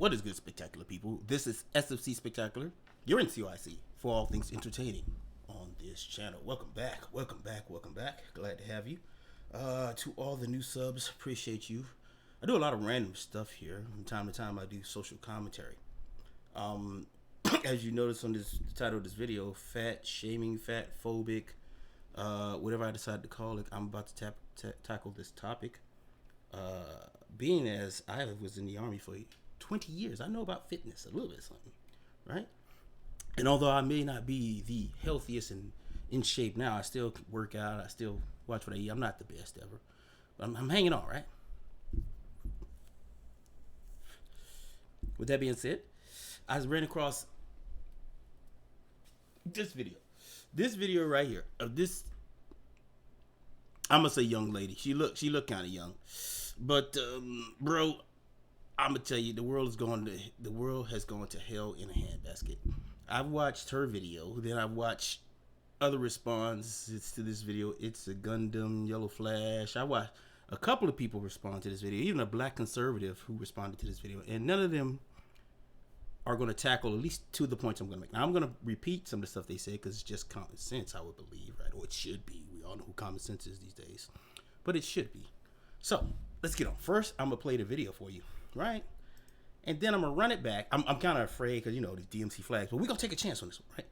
What is good, spectacular people? This is SFC Spectacular. You're in CYC for all things entertaining on this channel. Welcome back. Glad to have you. To all the new subs, appreciate you. I do a lot of random stuff here. From time to time, I do social commentary. As you notice on the title of this video, fat shaming, fat phobic, whatever I decide to call it, I'm about to tackle this topic. Being as I was in the Army for 20 years, I know about fitness a little bit something, right? And although I may not be the healthiest and in shape now, I still work out, I still watch what I eat. I'm not the best ever, but I'm hanging on, right? With that being said, I ran across this video right here of this, I'm gonna say young lady. She looked kind of young, but bro, I'm gonna tell you, the world has gone to hell in a handbasket. I've watched her video, then I've watched other responses to this video. It's a Gundam, Yellow Flash. I watched a couple of people respond to this video, even a black conservative who responded to this video, and none of them are going to tackle at least two of the points I'm going to make. Now, I'm going to repeat some of the stuff they say because it's just common sense, I would believe, right? Or it should be. We all know who common sense is these days, but it should be. So let's get on. First, I'm going to play the video for you, right? And then I'm going to run it back. I'm kind of afraid because, you know, these DMC flags, but we're going to take a chance on this one, right?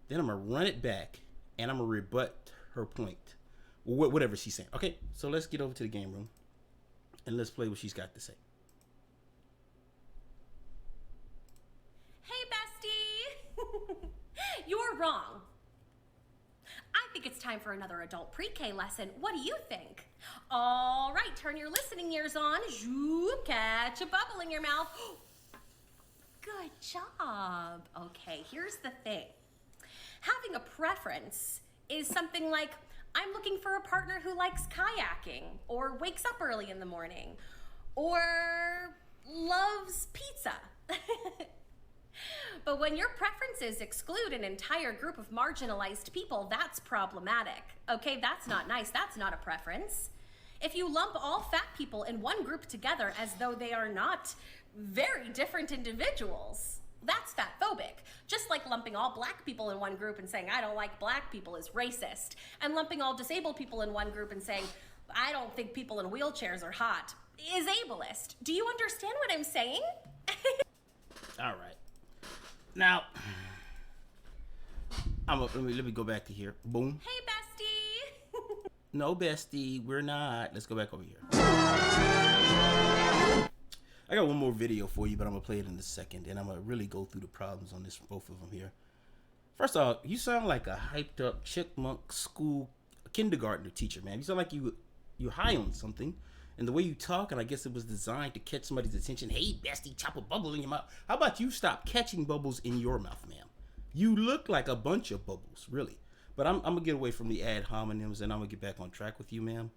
Then I'm going to run it back and I'm going to rebut her point, whatever she's saying. Okay, so let's get over to the game room and let's play what she's got to say. You're wrong. I think it's time for another adult pre-K lesson. What do you think? All right, turn your listening ears on. Zoop, catch a bubble in your mouth. Good job. Okay, here's the thing. Having a preference is something like, I'm looking for a partner who likes kayaking, or wakes up early in the morning, or loves pizza. But when your preferences exclude an entire group of marginalized people, that's problematic. Okay, that's not nice. That's not a preference. If you lump all fat people in one group together as though they are not very different individuals, that's fatphobic. Just like lumping all black people in one group and saying, I don't like black people is racist. And lumping all disabled people in one group and saying, I don't think people in wheelchairs are hot is ableist. Do you understand what I'm saying? All right. Now, let me go back to here. Boom. Hey, bestie. No, bestie, we're not. Let's go back over here. I got one more video for you, but I'm gonna play it in a second, and I'm gonna really go through the problems on this, both of them here. First off, you sound like a hyped up chipmunk school kindergartner teacher, man. You sound like you're high on something. And the way you talk, and I guess it was designed to catch somebody's attention. Hey, bestie, chop a bubble in your mouth. How about you stop catching bubbles in your mouth, ma'am? You look like a bunch of bubbles, really. But I'm going to get away from the ad hominems, and I'm going to get back on track with you, ma'am.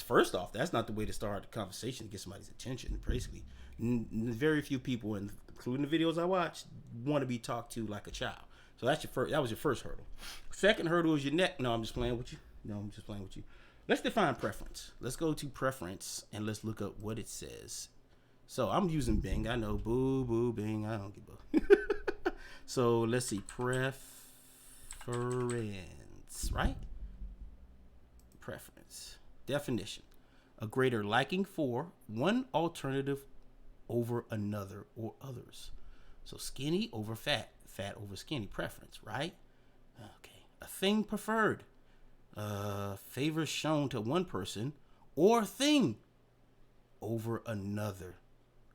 First off, that's not the way to start the conversation to get somebody's attention, basically. Very few people, including the videos I watch, want to be talked to like a child. So that was your first hurdle. Second hurdle is your neck. No, I'm just playing with you. Let's define preference. Let's go to preference and let's look up what it says. So I'm using Bing. I know, boo, boo, Bing. I don't give a. So let's see, preference, right? Preference. Definition. A greater liking for one alternative over another or others. So skinny over fat, fat over skinny, preference, right? Okay. A thing preferred. Favor shown to one person or thing over another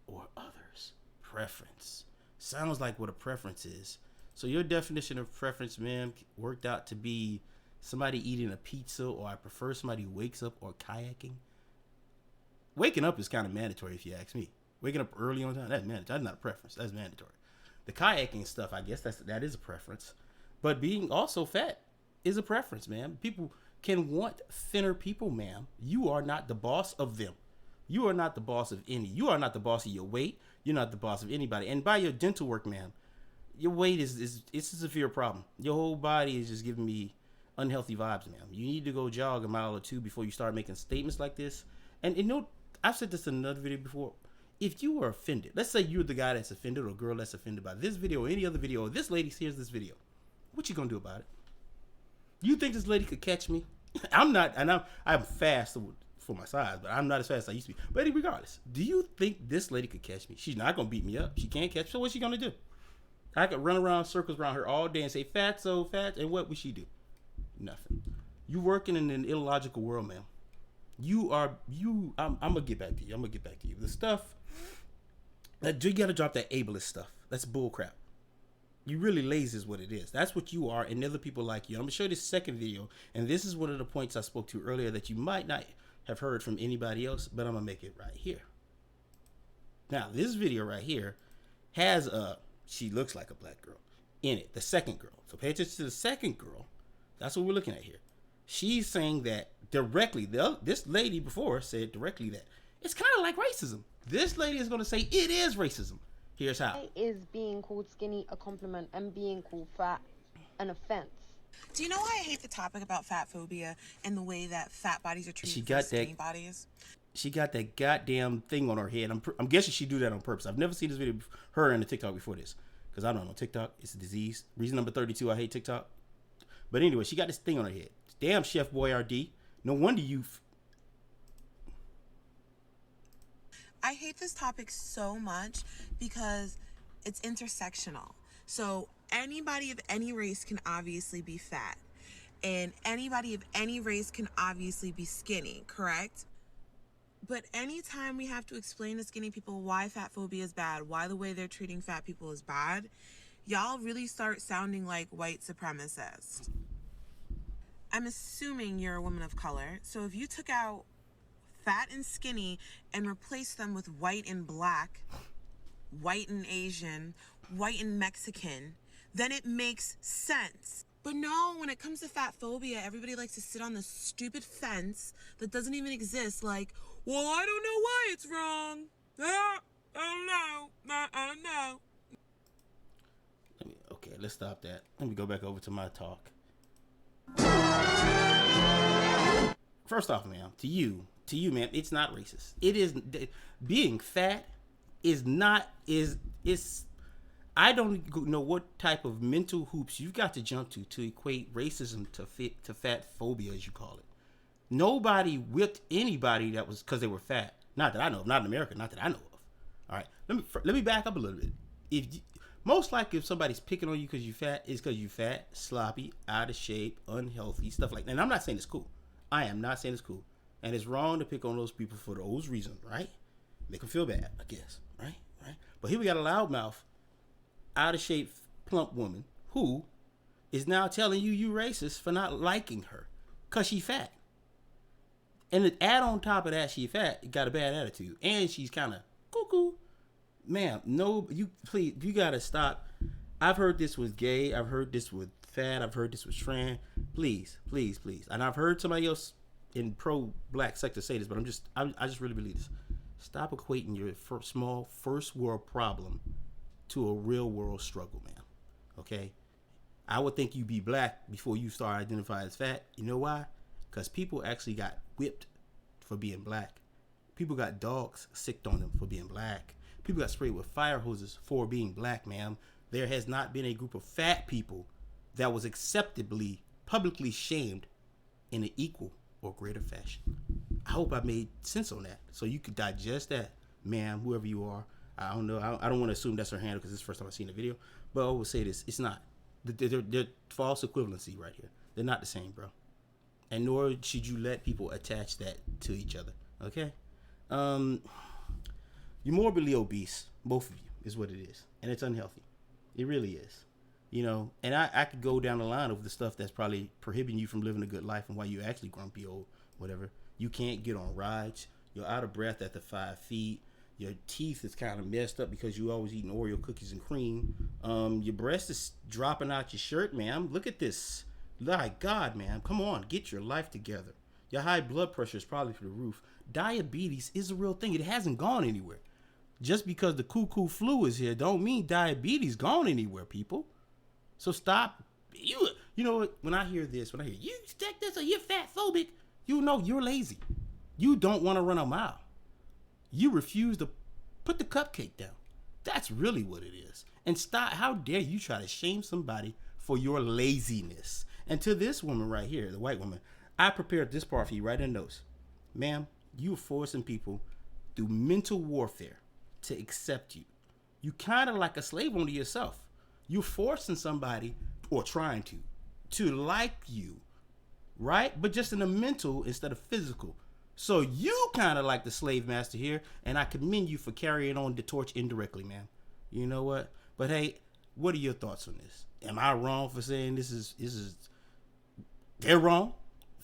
or others. Preference. Sounds like what a preference is. So your definition of preference, ma'am, worked out to be somebody eating a pizza, or I prefer somebody who wakes up, or kayaking. Waking up is kind of mandatory if you ask me. Waking up early on time, that's mandatory. That's not a preference. That's mandatory. The kayaking stuff, I guess that is a preference. But being also fat is a preference, ma'am. People can want thinner people, ma'am. You are not the boss of them. You are not the boss of any. You are not the boss of your weight. You're not the boss of anybody. And by your dental work, ma'am, your weight it's a severe problem. Your whole body is just giving me unhealthy vibes, ma'am. You need to go jog a mile or two before you start making statements like this. And you know, I've said this in another video before. if you are offended, let's say you're the guy that's offended or girl that's offended by this video or any other video, or this lady hears this video, what you gonna do about it? You think this lady could catch me? I'm not, and I'm fast for my size, but I'm not as fast as I used to be. But regardless, do you think this lady could catch me? She's not gonna beat me up. She can't catch me. So what's she gonna do? I could run around circles around her all day and say fat, so fat, and what would she do? Nothing. You working in an illogical world, man. I'm gonna get back to you. The stuff that you gotta drop that ableist stuff. That's bull crap. You really lazy is what it is. That's what you are, and other people like you. I'm gonna show you this second video, and this is one of the points I spoke to earlier that you might not have heard from anybody else, but I'm gonna make it right here. Now, this video right here has she looks like a black girl in it, the second girl. So pay attention to the second girl. That's what we're looking at here. She's saying that directly. This lady before said directly that it's kind of like racism. This lady is going to say it is racism. Here's how. Is being called skinny a compliment and being called fat an offense? Do you know why I hate the topic about fat phobia and the way that fat bodies are treated for skinny bodies? She got that goddamn thing on her head. I'm guessing she do that on purpose. I've never seen this video her in the TikTok before this, because I don't know TikTok. It's a disease. Reason number 32. I hate TikTok. But anyway, she got this thing on her head. Damn, Chef Boyardee. No wonder you. I hate this topic so much because it's intersectional. So anybody of any race can obviously be fat, and anybody of any race can obviously be skinny, correct? But anytime we have to explain to skinny people why fat phobia is bad, why the way they're treating fat people is bad, y'all really start sounding like white supremacists. I'm assuming you're a woman of color, so if you took out fat and skinny and replaced them with white and black, white and Asian, white and Mexican, then it makes sense. But no, when it comes to fat phobia, everybody likes to sit on this stupid fence that doesn't even exist, like, well, I don't know why it's wrong. I don't know. Okay, let's stop that. Let me go back over to my talk. First off, ma'am, to you, ma'am, it's not racist. It is, being fat is not, I don't know what type of mental hoops you've got to jump to equate racism to fat phobia, as you call it. Nobody whipped anybody that was because they were fat. Not that I know of. Not in America. Not that I know of. All right. Let me back up a little bit. Most likely, if somebody's picking on you because you're fat, it's because you're fat, sloppy, out of shape, unhealthy, stuff like that. And I'm not saying it's cool. I am not saying it's cool. And it's wrong to pick on those people for those reasons, right? Make them feel bad, I guess. Right? But here we got a loudmouth, out of shape, plump woman who is now telling you racist for not liking her because she's fat. And to add on top of that, she fat, you got a bad attitude. And she's kind of cuckoo. Ma'am, no, you gotta stop. I've heard this with gay. I've heard this with fat. I've heard this with trans. Please. And I've heard somebody else in pro-black sector say this, but I just really believe this. Stop equating your small first world problem to a real world struggle, man. Okay? I would think you'd be black before you start identifying as fat. You know why? Because people actually got whipped for being black. People got dogs sicked on them for being black. People got sprayed with fire hoses for being black, ma'am. There has not been a group of fat people that was acceptably, publicly shamed in an equal or greater fashion. I hope I made sense on that so you could digest that, ma'am, whoever you are. I don't know. I don't want to assume that's her handle because it's the first time I've seen the video. But I will say this. It's not. They're false equivalency right here. They're not the same, bro. And nor should you let people attach that to each other. Okay? You're morbidly obese, both of you, is what it is. And it's unhealthy. It really is. You know, and I could go down the line of the stuff that's probably prohibiting you from living a good life and why you're actually grumpy old, whatever. You can't get on rides. You're out of breath after 5 feet. Your teeth is kind of messed up because you always eating Oreo cookies and cream. Your breast is dropping out your shirt, ma'am. Look at this. My God, ma'am. Come on. Get your life together. Your high blood pressure is probably through the roof. Diabetes is a real thing. It hasn't gone anywhere. Just because the cuckoo flu is here don't mean diabetes gone anywhere, people. So stop. You know what? When I hear you stack this or you're fat phobic, you know you're lazy. You don't want to run a mile. You refuse to Put the cupcake down. That's really what it is. And stop. How dare you try to shame somebody for your laziness? And to this woman right here, the white woman, I prepared this part for you right in notes. Ma'am, you are forcing people through mental warfare to accept you. You kind of like a slave owner yourself. You're forcing somebody, or trying to like you, right? But just in a mental instead of physical. So you kind of like the slave master here, and I commend you for carrying on the torch indirectly, man. You know what? But hey, what are your thoughts on this? Am I wrong for saying this is they're wrong?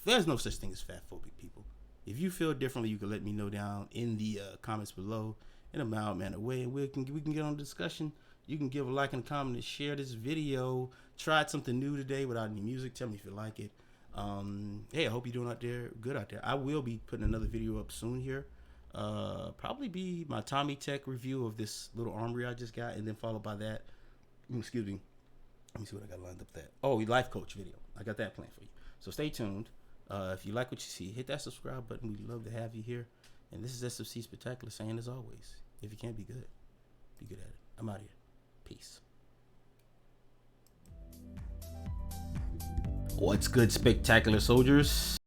There's no such thing as fat phobic people. If you feel differently, you can let me know down in the comments below in a mild manner way, and we can get on the discussion. You can give a like and a comment and share this video. Tried something new today without any music. Tell me if you like it. Hey, I hope you're doing good out there. I will be putting another video up soon here. Probably be my Tommy Tech review of this little armory I just got, and then followed by that. Excuse me. Let me see what I got lined up there. Oh, life coach video. I got that planned for you. So stay tuned. If you like what you see, hit that subscribe button. We'd love to have you here. And this is SFC Spectacular saying, as always, if you can't be good, be good at it. I'm out of here. Peace. What's good, Spectacular Soldiers?